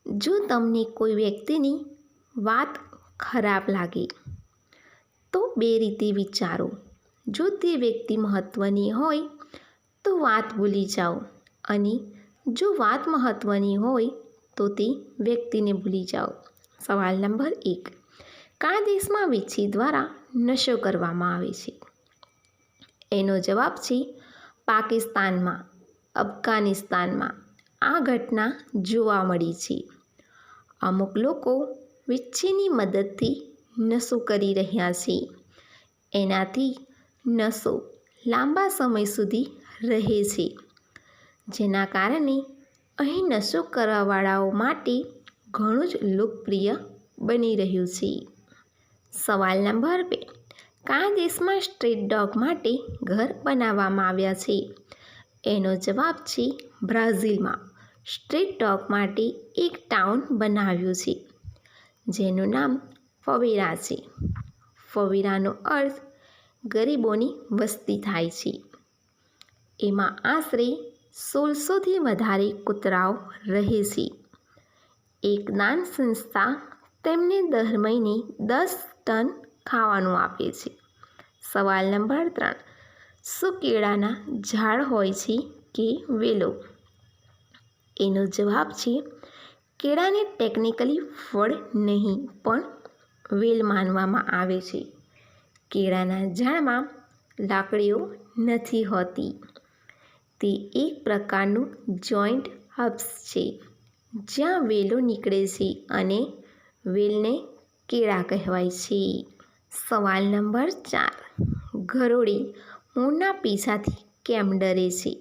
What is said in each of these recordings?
જો તમને કોઈ વ્યક્તિની વાત ખરાબ લાગે તો બે રીતે વિચારો. જો તે વ્યક્તિ મહત્ત્વની હોય તો વાત ભૂલી જાઓ અને જો વાત મહત્ત્વની હોય તો તે વ્યક્તિને ભૂલી જાઓ. સવાલ નંબર 1. કયા દેશમાં વીછી દ્વારા નશો કરવામાં આવે છે? એનો જવાબ છે પાકિસ્તાનમાં, અફઘાનિસ્તાનમાં આ ઘટના જોવા મળી છે. અમુક લોકો વીછીની મદદથી નશો કરી રહ્યા છે. એનાથી નશો લાંબા સમય સુધી રહે છે, જેના કારણે અહીં નશો કરવાવાળાઓ માટે ઘણું જ લોકપ્રિય બની રહ્યું છે. સવાલ નંબર 2. કયા દેશમાં સ્ટ્રીટ ડોગ માટે ઘર બનાવવામાં આવ્યા છે? એનો જવાબ છે બ્રાઝિલમાં. સ્ટ્રીટ ડોગ માટે એક ટાઉન બનાવ્યું છે જેનું નામ ફવેરા છે. ફવેરાનો અર્થ ગરીબોની વસ્તી થાય છે. એમાં આશરે 1600થી વધારે કૂતરાઓ રહે છે. એક દાન સંસ્થા તેમને દર મહિને 10 ટન ખાવાનું આપે છે. સવાલ નંબર 3. શું કેળાના ઝાડ હોય છે કે વેલો? એનો જવાબ છે કેળાને ટેકનિકલી ફળ નહીં પણ વેલ માનવામાં આવે છે. કેળાના ઝાડમાં લાકડીઓ નથી હોતી. તે એક પ્રકારનું જોઈન્ટ હર્બ્સ છે જ્યાં વેલો નીકળે છે અને વેલને કેળા કહેવાય છે. સવાલ નંબર 4. ગરોળી મોરના પીછાથી કેમ ડરે છે?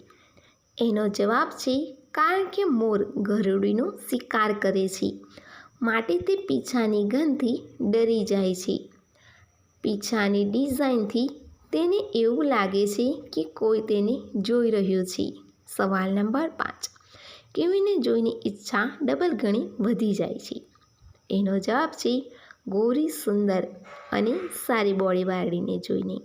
એનો જવાબ છે કારણ કે મોર ગરોળીનો શિકાર કરે છે માટે તે પીછાની ગંધથી ડરી જાય છે. પીછાની ડિઝાઇનથી તેને એવું લાગે છે કે કોઈ તેને જોઈ રહ્યું છે. સવાલ નંબર 5. કીવીને જોઈને ઈચ્છા ડબલ ગણી વધી જાય છે? એનો જવાબ છે ગોરી, સુંદર અને સારી બોડીવાળીને જોઈને.